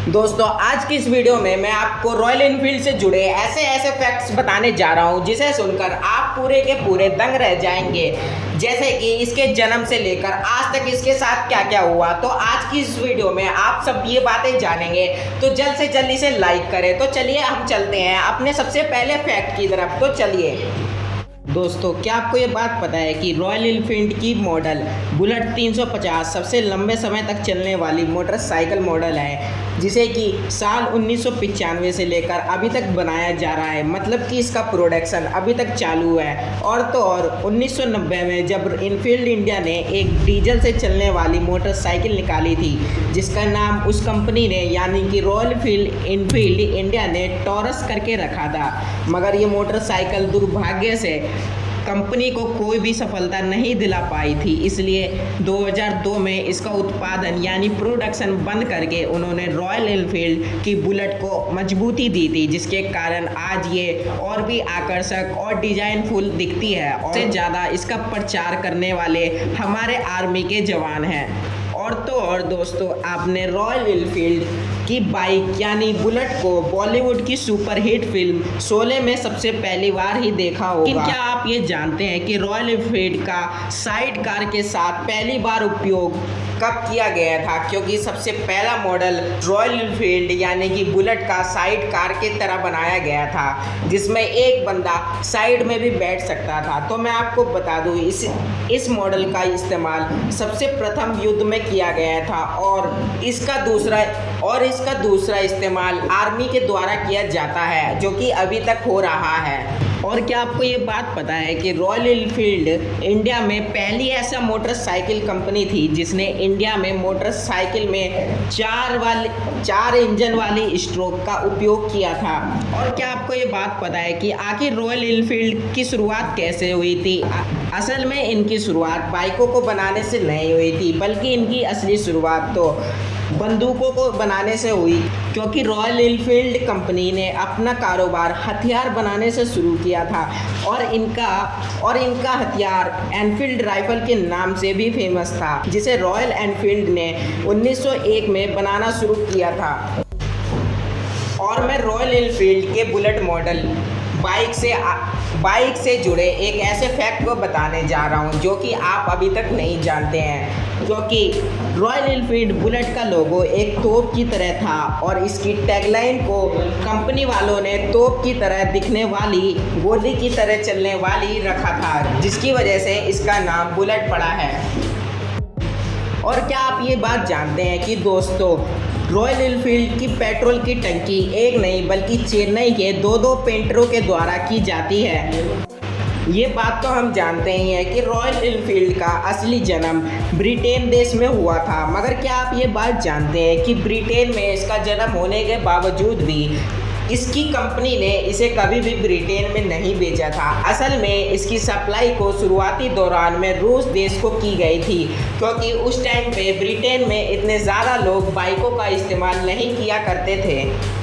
दोस्तों आज की इस वीडियो में मैं आपको रॉयल एनफील्ड से जुड़े ऐसे फैक्ट्स बताने जा रहा हूं जिसे सुनकर आप पूरे के पूरे दंग रह जाएंगे। जैसे कि इसके जन्म से लेकर आज तक इसके साथ क्या क्या हुआ। तो आज की इस वीडियो में आप सब ये बातें जानेंगे, तो जल्द से जल्द इसे लाइक करें। तो चलिए हम चलते हैं अपने सबसे पहले फैक्ट की तरफ। तो चलिए दोस्तों, क्या आपको ये बात पता है कि रॉयल एनफील्ड की मॉडल बुलेट 350 सबसे लंबे समय तक चलने वाली मोटरसाइकिल मॉडल है, जिसे कि साल 1995 से लेकर अभी तक बनाया जा रहा है। मतलब कि इसका प्रोडक्शन अभी तक चालू है। और तो और 1990 में जब एनफील्ड इंडिया ने एक डीजल से चलने वाली मोटरसाइकिल निकाली थी, जिसका नाम उस कंपनी ने यानी कि रॉयल एनफील्ड इंडिया ने टॉरस करके रखा था। मगर ये मोटरसाइकिल दुर्भाग्य से कंपनी को कोई भी सफलता नहीं दिला पाई थी, इसलिए 2002 में इसका उत्पादन यानी प्रोडक्शन बंद करके उन्होंने रॉयल एनफील्ड की बुलेट को मजबूती दी थी, जिसके कारण आज ये और भी आकर्षक और डिजाइनफुल दिखती है। और सबसे ज़्यादा इसका प्रचार करने वाले हमारे आर्मी के जवान हैं। और तो और दोस्तों, आपने रॉयल एनफील्ड की बाइक यानी बुलेट को बॉलीवुड की सुपरहिट फिल्म शोले में सबसे पहली बार ही देखा होगा। लेकिन क्या आप ये जानते हैं कि रॉयल एनफील्ड का साइड कार के साथ पहली बार उपयोग कब किया गया था? क्योंकि सबसे पहला मॉडल रॉयल एनफील्ड यानी कि बुलेट का साइड कार की तरह बनाया गया था, जिसमें एक बंदा साइड में भी बैठ सकता था। तो मैं आपको बता दूं, इस मॉडल का इस्तेमाल सबसे प्रथम युद्ध में किया गया था और इसका दूसरा इस्तेमाल आर्मी के द्वारा किया जाता है, जो कि अभी तक हो रहा है। और क्या आपको ये बात पता है कि रॉयल एनफील्ड इंडिया में पहली ऐसा मोटरसाइकिल कंपनी थी जिसने इंडिया में मोटरसाइकिल में चार इंजन वाली स्ट्रोक का उपयोग किया था? और क्या आपको ये बात पता है कि आखिर रॉयल एनफील्ड की शुरुआत कैसे हुई थी? असल में इनकी शुरुआत बाइकों को बनाने से नहीं हुई थी, बल्कि इनकी असली शुरुआत तो बंदूकों को बनाने से हुई, क्योंकि रॉयल एनफील्ड कंपनी ने अपना कारोबार हथियार बनाने से शुरू किया था। और इनका हथियार एनफील्ड राइफल के नाम से भी फेमस था, जिसे रॉयल एनफील्ड ने 1901 में बनाना शुरू किया था। और मैं रॉयल एनफील्ड के बुलेट मॉडल बाइक से जुड़े एक ऐसे फैक्ट को बताने जा रहा हूं जो कि आप अभी तक नहीं जानते हैं। क्योंकि रॉयल एनफील्ड बुलेट का लोगो एक तोप की तरह था और इसकी टैगलाइन को कंपनी वालों ने तोप की तरह दिखने वाली, गोली की तरह चलने वाली रखा था, जिसकी वजह से इसका नाम बुलेट पड़ा है। और क्या आप ये बात जानते हैं कि दोस्तों, रॉयल एनफील्ड की पेट्रोल की टंकी एक नहीं बल्कि चेन्नई के दो पेंटरों के द्वारा की जाती है। ये बात तो हम जानते ही हैं कि रॉयल एनफील्ड का असली जन्म ब्रिटेन देश में हुआ था। मगर क्या आप ये बात जानते हैं कि ब्रिटेन में इसका जन्म होने के बावजूद भी इसकी कंपनी ने इसे कभी भी ब्रिटेन में नहीं बेचा था? असल में इसकी सप्लाई को शुरुआती दौरान में रूस देश को की गई थी, क्योंकि उस टाइम पे ब्रिटेन में इतने ज़्यादा लोग बाइकों का इस्तेमाल नहीं किया करते थे।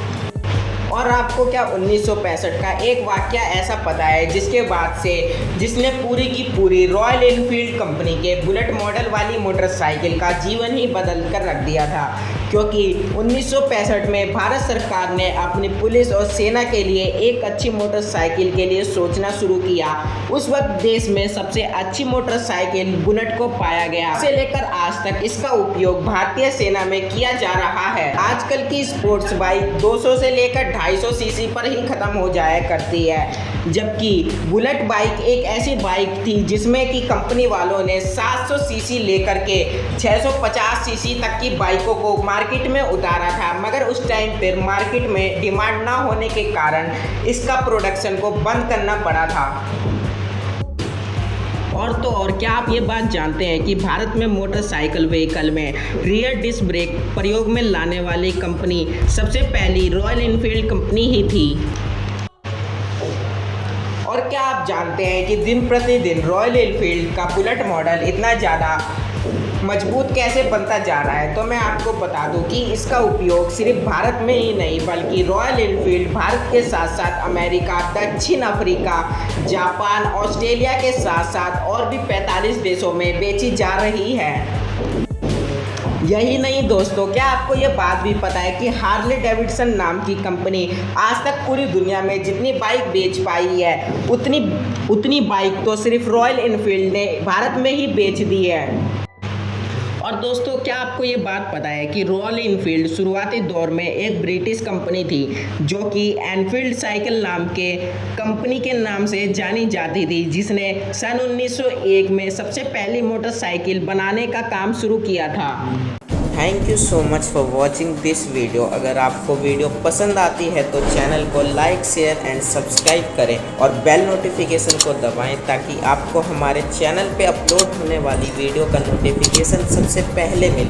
और आपको क्या 1965 का एक वाकया ऐसा पता है जिसने पूरी की पूरी रॉयल एनफील्ड कंपनी के बुलेट मॉडल वाली मोटरसाइकिल का जीवन ही बदल कर रख दिया था? क्योंकि 1965 में भारत सरकार ने अपनी पुलिस और सेना के लिए एक अच्छी मोटरसाइकिल के लिए सोचना शुरू किया। उस वक्त देश में सबसे अच्छी मोटरसाइकिल बुलेट को पाया गया। से लेकर आज तक इसका उपयोग भारतीय सेना में किया जा रहा है। आजकल की स्पोर्ट्स बाइक 200 से लेकर 250 सीसी पर ही खत्म हो जाया करती है, जबकि बुलेट बाइक एक ऐसी बाइक थी जिसमें कि कंपनी वालों ने 700 सीसी लेकर के 650 सीसी तक की बाइकों को मार्केट में उतारा था। मगर उस टाइम पर मार्केट में डिमांड ना होने के कारण इसका प्रोडक्शन को बंद करना पड़ा था। और तो और क्या आप ये बात जानते हैं कि भारत में मोटरसाइकिल व्हीकल में रियर डिस्क ब्रेक प्रयोग में लाने वाली कंपनी सबसे पहली रॉयल एनफील्ड कंपनी ही थी? और क्या आप जानते हैं कि दिन प्रतिदिन रॉयल एनफील्ड का बुलेट मॉडल इतना ज़्यादा मजबूत कैसे बनता जा रहा है? तो मैं आपको बता दूं कि इसका उपयोग सिर्फ भारत में ही नहीं बल्कि रॉयल एनफील्ड भारत के साथ साथ अमेरिका, दक्षिण अफ्रीका, जापान, ऑस्ट्रेलिया के साथ साथ और भी 45 देशों में बेची जा रही है। यही नहीं दोस्तों, क्या आपको ये बात भी पता है कि हार्ले डेविडसन नाम की कंपनी आज तक पूरी दुनिया में जितनी बाइक बेच पाई है उतनी बाइक तो सिर्फ रॉयल इनफील्ड ने भारत में ही बेच दी है। और दोस्तों, क्या आपको ये बात पता है कि रॉयल इनफील्ड शुरुआती दौर में एक ब्रिटिश कंपनी थी जो कि एनफील्ड साइकिल नाम के कंपनी के नाम से जानी जाती थी, जिसने सन 1901 में सबसे पहली मोटरसाइकिल बनाने का काम शुरू किया था। Thank you so much for watching this video. अगर आपको वीडियो पसंद आती है तो चैनल को लाइक, शेयर एंड सब्सक्राइब करें और बेल नोटिफिकेशन को दबाएं ताकि आपको हमारे चैनल पे अपलोड होने वाली वीडियो का नोटिफिकेशन सबसे पहले मिले।